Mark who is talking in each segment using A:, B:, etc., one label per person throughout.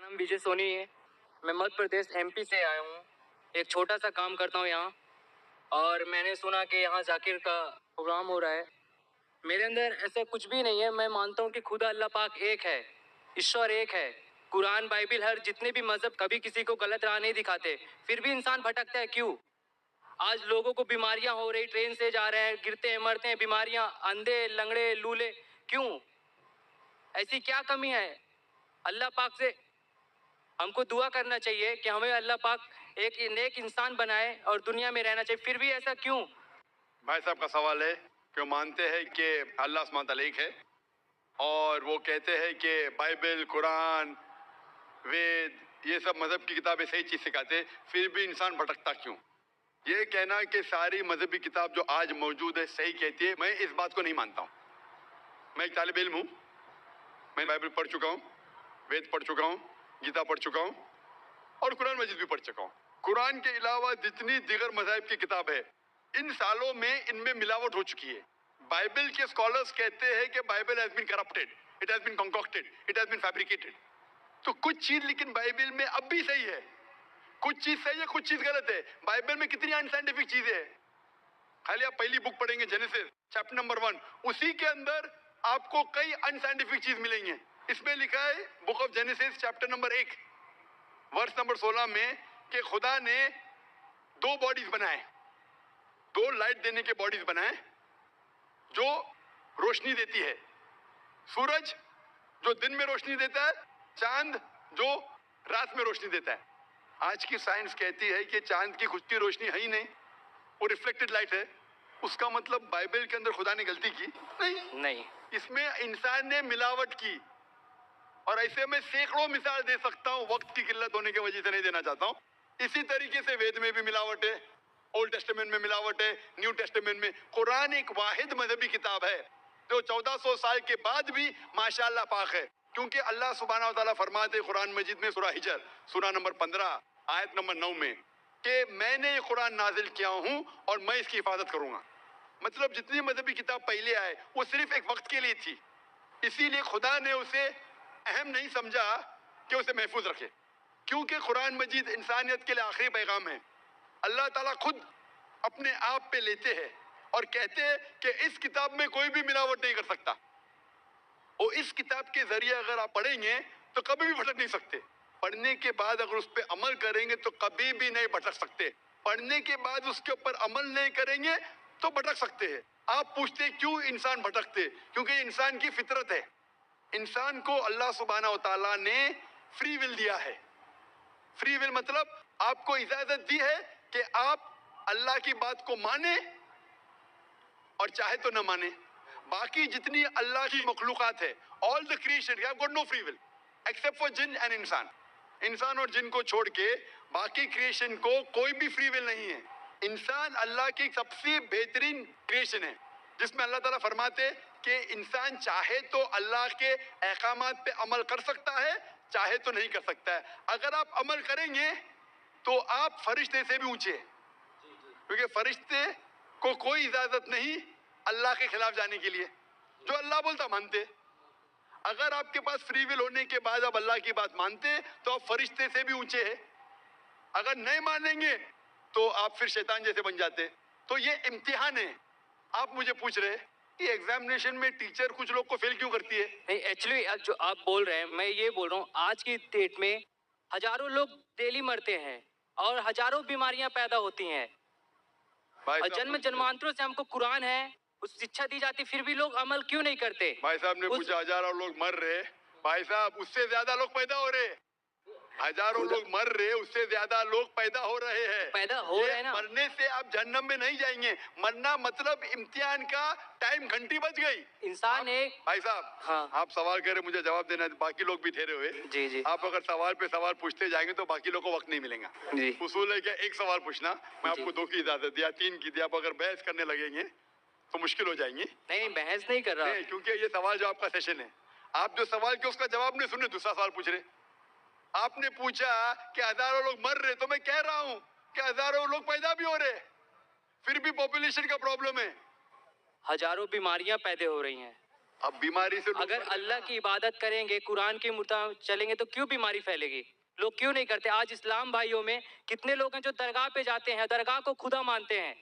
A: नाम विजय सोनी है। मैं मध्य प्रदेश एमपी से आया हूँ। एक छोटा सा काम करता हूँ यहाँ, और मैंने सुना कि यहाँ जाकिर का प्रोग्राम हो रहा है। मेरे अंदर ऐसा कुछ भी नहीं है। मैं मानता हूँ कि खुदा अल्लाह पाक एक है, ईश्वर एक है। कुरान, बाइबिल, हर जितने भी मजहब कभी किसी को गलत राह नहीं दिखाते, फिर भी इंसान भटकता है। क्यों? आज लोगों को बीमारियां हो रही, ट्रेन से जा रहे हैं, गिरते हैं, मरते हैं, बीमारियां, अंधे, लंगड़े, लूले। क्यों? ऐसी क्या कमी है? अल्लाह पाक से हमको दुआ करना चाहिए कि हमें अल्लाह पाक एक नेक इंसान बनाए और दुनिया में रहना चाहिए। फिर भी ऐसा क्यों?
B: भाई साहब का सवाल है कि वो मानते हैं कि अल्लाह सुब्हानहू तआला एक है, और वो कहते हैं कि बाइबल, कुरान, वेद, ये सब मजहब की किताबें सही चीज सिखाते, फिर भी इंसान भटकता क्यों? ये कहना कि सारी मजहबी किताब जो आज मौजूद है सही कहती है, मैं इस बात को नहीं मानता हूँ। मैं एक तालिब इल्म हूँ, मैं बाइबल पढ़ चुका हूँ, वेद पढ़ चुका हूँ, गीता पढ़ चुका हूँ, और कुरान मजीद भी पढ़ चुका हूँ। कुरान के अलावा जितनी दीगर मज़ाहिब की किताब है, इन सालों में इनमें मिलावट हो चुकी है। बाइबल के स्कॉलर्स कहते हैं कि Bible has been corrupted, it has been concocted, it has been fabricated. तो कुछ चीज लेकिन बाइबल में अब भी सही है, कुछ चीज सही है, कुछ चीज गलत है। बाइबल में कितनी अनसाइंटिफिक चीजें हैं। खाली आप पहली बुक पढ़ेंगे जेनेसिस चैप्टर नंबर 1, उसी के अंदर आपको कई अनसाइंटिफिक चीज मिलेंगे। इसमें लिखा है book of genesis chapter number 1 वर्ष नंबर 16 में कि खुदा ने 2 बॉडीज बनाए, 2 लाइट देने के बॉडीज बनाए जो रोशनी देती है। सूरज जो दिन में रोशनी देता है, चांद जो रात में रोशनी देता है। आज की साइंस कहती है कि चांद की खुद की रोशनी है ही नहीं, वो रिफ्लेक्टेड लाइट है। उसका मतलब बाइबल के अंदर खुदा ने गलती की नहीं। इसमें इंसान ने मिलावट की, और ऐसे में सैकड़ों मिसाल दे सकता हूँ, वक्त की किल्लत होने की वजह से नहीं देना चाहता हूँ। इसी तरीके से वेद में भी मिलावट है, ओल्ड टेस्टामेंट में मिलावट है, न्यू टेस्टामेंट में। कुरान एक वाहिद मजहबी किताब है जो 1400 साल के बाद भी माशाअल्लाह पाक है, क्योंकि अल्लाह सुब्हानहू तआला फरमाते कुरान मजीद में सूरह हिजर सूरह नंबर 15 आयत नंबर 9 में कि मैंने ये कुरान नाजिल किया हूँ और मैं इसकी हिफाजत करूंगा। मतलब जितनी मजहबी किताब पहले आए वो सिर्फ एक वक्त के लिए थी, इसीलिए खुदा ने उसे अहम नहीं समझा कि उसे महफूज रखे, क्योंकि कुरान मजीद इंसानियत के लिए आखिरी पैगाम है। अल्लाह ताला खुद अपने आप पे लेते हैं और कहते हैं कि इस किताब में कोई भी मिलावट नहीं कर सकता, और इस किताब के जरिए अगर आप पढ़ेंगे तो कभी भी भटक नहीं सकते। पढ़ने के बाद अगर उस पर अमल करेंगे तो कभी भी नहीं भटक सकते। पढ़ने के बाद उसके ऊपर अमल नहीं करेंगे तो भटक सकते हैं। आप पूछते क्यों इंसान भटकते? क्योंकि इंसान की फितरत है। इंसान को अल्लाह सुब्हानहू तआला ने फ्री विल दिया है। फ्री विल मतलब आपको इजाजत दी है कि आप अल्लाह की बात को माने और चाहे तो न माने। बाकी जितनी अल्लाह की मखलूकात है, all the creation have got no free will except for जिन एंड इंसान। इंसान और जिन को छोड़ के बाकी क्रिएशन को कोई भी फ्री विल नहीं है। इंसान अल्लाह की सबसे बेहतरीन क्रिएशन है, जिसमें अल्लाह ताला फरमाते कि इंसान चाहे तो अल्लाह के अहकामात पे अमल कर सकता है, चाहे तो नहीं कर सकता है। अगर आप अमल करेंगे तो आप फरिश्ते से भी ऊंचे, क्योंकि फरिश्ते को कोई इजाजत नहीं अल्लाह के खिलाफ जाने के लिए। जो अल्लाह बोलता मानते। अगर आपके पास फ्री विल होने के बाद आप अल्लाह की बात मानते तो आप फरिश्ते से भी ऊंचे हैं। अगर नहीं मानेंगे तो आप फिर शैतान जैसे बन जाते। तो ये इम्तिहान है। आप मुझे पूछ रहे कि एग्जामिनेशन में टीचर कुछ लोग को फेल क्यों करती है?
A: नहीं, एक्चुअली जो आप बोल रहे हैं, मैं ये बोल रहा हूँ, आज की डेट में हजारों लोग डेली मरते हैं और हजारों बीमारियां पैदा होती हैं, और जन्म जन्मांतरों से हमको कुरान है, उस शिक्षा दी जाती, फिर भी लोग अमल क्यों नहीं करते?
B: भाई साहब ने पूछा हजारों लोग मर रहे, भाई साहब उससे ज्यादा लोग पैदा हो रहे। हजारों लोग मर रहे, उससे ज्यादा लोग पैदा हो रहे हैं।
A: पैदा हो रहे हैं ना।
B: मरने से आप जहन्नम में नहीं जाएंगे। मरना मतलब इम्तिहान का टाइम, घंटी बज गई।
A: इंसान एक
B: भाई साहब,
A: हाँ,
B: आप सवाल कर रहे, मुझे जवाब देना है, बाकी लोग भी ठहरे हुए।
A: जी जी,
B: आप अगर सवाल पे सवाल पूछते जाएंगे तो बाकी लोग को वक्त नहीं मिलेगा।
A: जी,
B: उसूल है क्या एक सवाल पूछना, मैं
A: जी।
B: आपको 2 की इजाजत दिया, 3 की दी। आप अगर बहस करने लगेंगे तो मुश्किल हो जाएंगी।
A: नहीं, बहस नहीं कर रहा।
B: नहीं, क्योंकि ये सवाल जो आपका सेशन है, आप जो सवाल के उसका जवाब नहीं सुने, दूसरा सवाल पूछ रहे। आपने पूछा कि हजारों लोग मर रहे, तो मैं कह रहा हूं कि हजारों लोग पैदा भी हो रहे, फिर भी पॉपुलेशन का प्रॉब्लम है।
A: हजारों बीमारियां पैदा हो रही हैं।
B: अब बीमारी से लोग
A: अगर
B: मर रहे हैं
A: अल्लाह
B: ना।
A: की इबादत करेंगे, कुरान के मुताबिक चलेंगे तो क्यों बीमारी फैलेगी? लोग क्यों नहीं करते? आज इस्लाम भाइयों में कितने लोग हैं जो दरगाह पे जाते हैं, दरगाह को खुदा मानते हैं।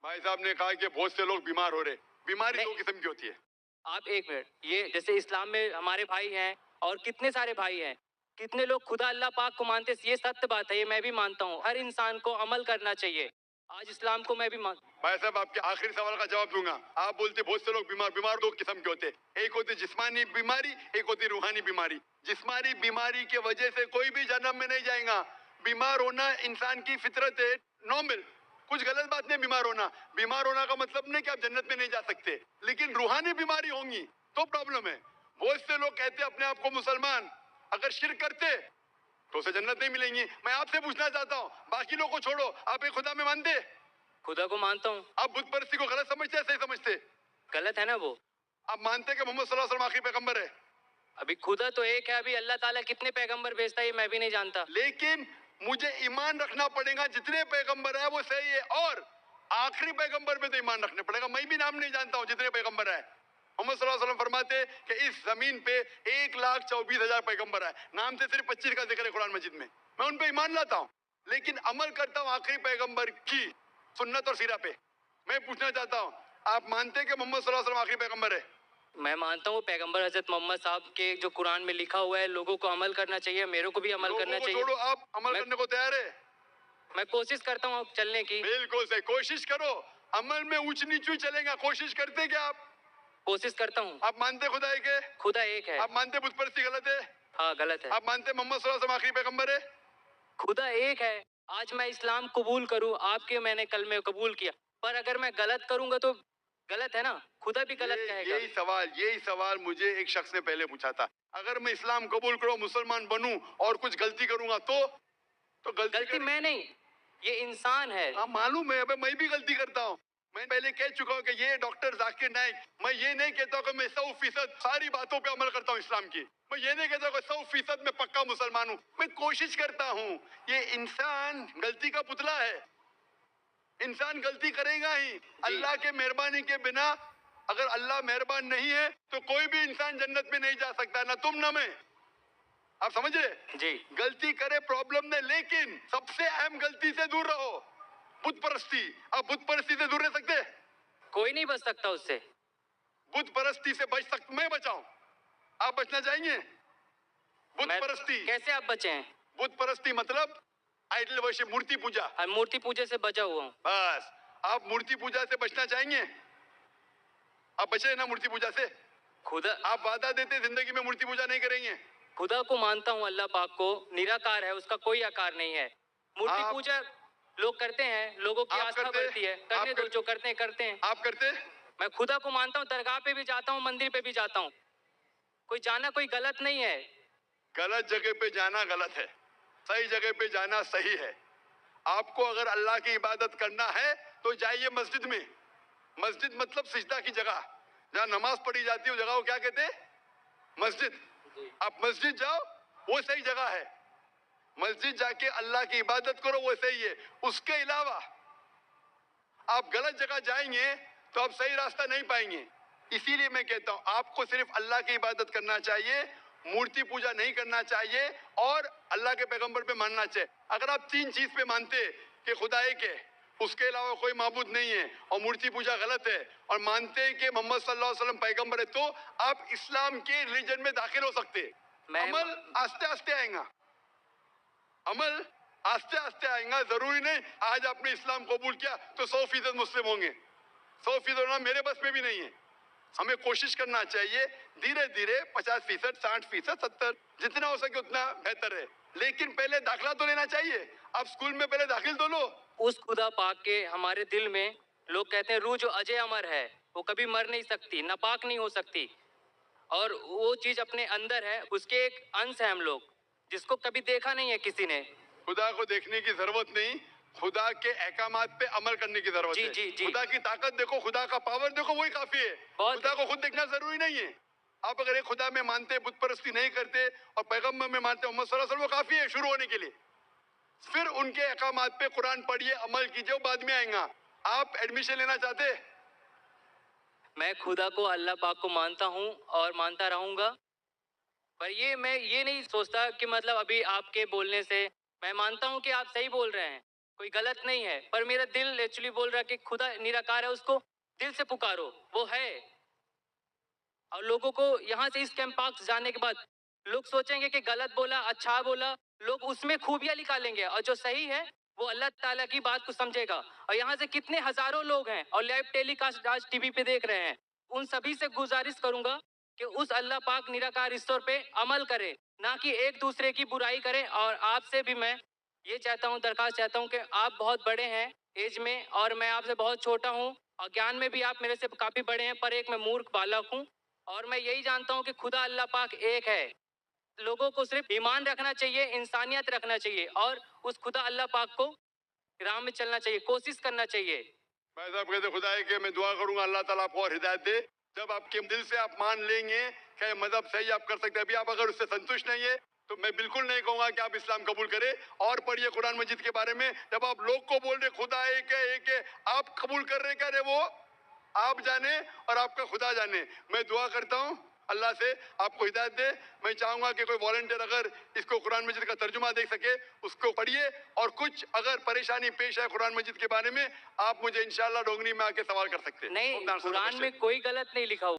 B: भाई साहब ने कहा कि बहुत से लोग बीमार हो रहे। बीमारी
A: नहीं।
B: दो किस्म की होती है।
A: आप एक मिनट, ये जैसे इस्लाम में हमारे भाई हैं और कितने सारे भाई हैं, कितने लोग खुदा अल्लाह पाक को मानते हैं, ये सत्य बात है, ये मैं भी मानता हूँ। हर इंसान को अमल करना चाहिए। आज इस्लाम को मैं भी मान
B: भाई साहब आपके आखिरी सवाल का जवाब दूंगा। आप बोलते बहुत से लोग बीमार दो किस्म के होते। एक होती जिस्मानी बीमारी, एक होती रूहानी बीमारी। जिस्मानी बीमारी के वजह से कोई भी जन्म में नहीं जाएगा। बीमार होना इंसान की फितरत है, नॉर्मल, कुछ गलत बात नहीं। बीमार होना का मतलब नहीं कि आप जन्नत में नहीं जा सकते, लेकिन रूहानी बीमारी होंगी तो प्रॉब्लम है। बहुत से लोग कहते अपने आप को मुसलमान, अगर शिर्क करते तो उसे जन्नत नहीं मिलेंगी। मैं आपसे पूछना चाहता हूँ, बाकी लोग को छोड़ो, आप एक खुदा में मानते?
A: खुदा को मानता हूँ।
B: आप बुत परस्ती को गलत समझते हैं, सही समझते?
A: गलत है ना वो?
B: आप मानते हैं कि मोहम्मद सल्लल्लाहु अलैहि वसल्लम आखिरी पैगंबर है?
A: अभी खुदा तो एक है, अभी अल्लाह ताला कितने पैगंबर भेजता है ये मैं भी नहीं जानता।
B: लेकिन मुझे ईमान रखना पड़ेगा जितने पैगंबर है वो सही है, और आखिरी पैगंबर पे तो ईमान रखने पड़ेगा। मैं भी नाम नहीं जानता हूँ जितने पैगंबर है। मोहम्मद सल्लल्लाहु अलैहि वसल्लम फरमाते कि इस जमीन पे 1,24,000 पैगंबर है, नाम से सिर्फ 25 का जिक्र है कुरान मजीद में। मैं उन पे ईमान लाता हूँ, लेकिन अमल करता हूँ आखिरी पैगंबर की सुन्नत और सीरा पे। मैं पूछना चाहता हूँ, आप मानते हैं कि मोहम्मद सल्लल्लाहु अलैहि वसल्लम आखिरी पैगंबर है?
A: मैं मानता हूँ पैगंबर हजरत मोहम्मद साहब के जो कुरान में लिखा हुआ है, लोगों को अमल करना चाहिए, मेरे को भी अमल करना
B: लोगों को
A: चाहिए।
B: छोड़ो, आप अमल
A: मैं-
B: करने को तैयार है?
A: मैं कोशिश करता हूँ चलने की।
B: बिल्कुल सही, कोशिश करो। अमल में ऊंच नीच चलेगा, कोशिश करते क्या आप?
A: कोशिश करता हूँ।
B: आप मानते खुदा एक है?
A: खुदा एक है।
B: आप मानते बुत परस्ती गलत है?
A: हाँ, गलत है।
B: आप मानते मोहम्मद सल्लल्लाहु अलैहि वसल्लम आखिरी पैगंबर है?
A: खुदा एक है। आज मैं इस्लाम कबूल करूँ, आपके मैंने कलमे कबूल किया, पर अगर मैं गलत करूंगा तो गलत है ना? खुदा भी गलत कहेगा।
B: यही सवाल मुझे एक शख्स ने पहले पूछा था। अगर मैं इस्लाम कबूल करूं, मुसलमान बनूं और कुछ गलती करूंगा तो
A: गलती मैं नहीं, ये इंसान है।
B: हाँ मालूम है, अबे मैं भी गलती करता हूँ। मैं पहले कह चुका हूँ कि ये डॉक्टर जाकिर नाइक, मैं ये नहीं कहता कि मैं 100% सारी बातों पे अमल करता हूँ इस्लाम की। मैं ये नहीं कहता कि 100% मैं पक्का मुसलमान हूँ। मैं कोशिश करता हूँ। ये इंसान गलती का पुतला है, इंसान गलती करेगा ही। अल्लाह के मेहरबानी के बिना, अगर अल्लाह मेहरबान नहीं है तो कोई भी इंसान जन्नत में नहीं जा सकता, ना तुम ना मैं। आप समझ रहे?
A: जी।
B: गलती करे प्रॉब्लम नहीं, लेकिन सबसे अहम गलती से दूर रहो, बुत परस्ती। आप बुत परस्ती से दूर रह सकते?
A: कोई नहीं बच सकता उससे।
B: बुत परस्ती से बच सकते, मैं बचाऊं, आप बचना चाहेंगे? बुत परस्ती,
A: कैसे आप बचे हैं?
B: बुत परस्ती मतलब आइडल वर्शिप, मूर्ति पूजा।
A: मैं मूर्ति पूजा से बचा हुआ हूँ।
B: बस, आप मूर्ति पूजा से बचना चाहेंगे? आप बचे ना मूर्ति पूजा से?
A: खुदा,
B: आप वादा देते जिंदगी में मूर्ति पूजा नहीं करेंगे?
A: खुदा को मानता हूँ, अल्लाह पाक को, निराकार है, उसका कोई आकार नहीं है। मूर्ति पूजा लोग करते हैं, लोगों की
B: आप
A: आस्था
B: करते?
A: बढ़ती है, करने दो, जो करते हैं करते हैं।
B: आप करते?
A: मैं खुदा को मानता हूँ, दरगाह पे भी जाता हूँ, मंदिर पे भी जाता हूँ। कोई जाना कोई गलत नहीं है।
B: गलत जगह पे जाना गलत है, सही जगह पे जाना सही है। आपको अगर अल्लाह की इबादत करना है तो जाइए मस्जिद में। मस्जिद मतलब सिजदा की जगह, जहाँ नमाज पढ़ी जाती है, उस जगह को क्या कहते हैं? मस्जिद। आप मस्जिद जाओ, वो सही जगह है। मस्जिद जाके अल्लाह की इबादत करो, वो सही है। उसके अलावा आप गलत जगह जाएंगे तो आप सही रास्ता नहीं पाएंगे। इसीलिए मैं कहता हूं, आपको सिर्फ अल्लाह की इबादत करना चाहिए, मूर्ति पूजा नहीं करना चाहिए, और अल्लाह के पैगंबर पे मानना चाहिए। अगर आप 3 चीज पे मानते कि खुदा एक है, उसके अलावा कोई माबूद नहीं है, और मूर्ति पूजा गलत है, और मानते हैं कि मोहम्मद सल्लल्लाहु अलैहि वसल्लम पैगंबर है, तो आप इस्लाम के रिलीजन में दाखिल हो सकते हैं। अमल आस्ते आस्ते आएगा, अमल आस्ते आस्ते आएगा। जरूरी नहीं आज आपने इस्लाम कबूल किया तो 100% मुस्लिम होंगे। 100% होना मेरे बस में भी नहीं है। हमें कोशिश करना चाहिए, धीरे धीरे 50%, 60%, 70, जितना हो सके उतना बेहतर है। लेकिन पहले दाखिला तो लेना चाहिए। आप स्कूल में पहले दाखिल तो लो।
A: उस खुदा पाक के हमारे दिल में, लोग कहते हैं रूह जो अजय अमर है, वो कभी मर नहीं सकती, नापाक नहीं हो सकती, और वो चीज अपने अंदर है, उसके एक अंश है हम लोग, जिसको कभी देखा नहीं है किसी ने।
B: खुदा को देखने की जरूरत नहीं, खुदा के अहकामात पे अमल करने की जरूरत है।
A: जी।
B: खुदा की ताकत देखो, खुदा का पावर देखो, वही काफी है। खुदा को खुद देखना जरूरी नहीं है। आप अगर एक खुदा में मानते, बुत परस्ती नहीं करते, और पैगंबर में मानते मोहम्मद सल्लल्लाहु अलैहि वसल्लम, वो काफी है शुरू होने के लिए। फिर उनके अहकामात पे कुरान पढ़िए, अमल कीजिए, बाद में आएगा। आप एडमिशन लेना चाहते?
A: میں خدا کو اللہ پاک کو مانتا ہوں اور مانتا رہوں گا. پر میں یہ نہیں سوچتا کہ مطلب ابھی آپ کے بولنے سے میں مانتا ہوں کہ آپ صحیح بول رہے ہیں, کوئی غلط نہیں ہے, پر میرا دل ایکچولی بول رہا ہے کہ خدا نراکار ہے, اس کو دل سے پکارو, وہ ہے. اور لوگوں کو یہاں سے اس کیمپ پاک جانے کے بعد لوگ سوچیں گے کہ غلط بولا, اچھا بولا, لوگ اس میں خوبیاں نکالیں گے, اور جو صحیح ہے وہ اللہ تعالیٰ کی بات کو سمجھے گا. اور یہاں سے کتنے ہزاروں لوگ ہیں اور لائیو ٹیلی کاسٹ آج ٹی وی پہ دیکھ رہے ہیں, ان سبھی سے گزارش کروں گا کہ اس اللہ پاک نراکار ایشور پہ عمل کرے, نہ کہ ایک دوسرے کی برائی کرے. اور آپ سے بھی میں یہ چاہتا ہوں, درخواست چاہتا ہوں کہ آپ بہت بڑے ہیں ایج میں اور میں آپ سے بہت چھوٹا ہوں, اور گیان میں بھی آپ میرے سے کافی بڑے ہیں, پر ایک میں مورخ بالک ہوں. اور میں یہی جانتا ہوں کہ خدا اللہ پاک ایک ہے. لوگوں کو صرف ایمان رکھنا چاہیے, انسانیت رکھنا چاہیے, اور اس خدا اللہ پاک کو راہ میں چلنا چاہیے, کوشش کرنا چاہیے.
B: بھائی صاحب کہتے خدا ہے کہ میں دعا کروں گا اللہ تعالیٰ آپ کو اور ہدایت دے. جب آپ کے دل سے آپ مان لیں گے کہ یہ مذہب صحیح آپ کر سکتے ہیں, ابھی آپ اگر اس سے سنتوشٹ نہیں ہے تو میں بالکل نہیں کہوں گا کہ آپ اسلام قبول کریں. اور پڑھیے قرآن مجید کے بارے میں, جب آپ لوگ کو بول رہے خدا ایک ہے ایک ہے, آپ قبول کر رہے کیا رہے, وہ آپ جانے اور آپ کا خدا جانے. میں دعا کرتا ہوں اللہ سے آپ کو ہدایت دے. میں چاہوں گا کہ کوئی والنٹیئر اگر اس کو قرآن مجید کا ترجمہ دیکھ سکے اس کو پڑھیے, اور کچھ اگر پریشانی پیش ہے قرآن مجید کے بارے میں آپ مجھے انشاءاللہ ڈونگری میں آ کے سوال کر سکتے ہیں.
A: نہیں, قرآن میں کوئی غلط نہیں لکھا ہوا.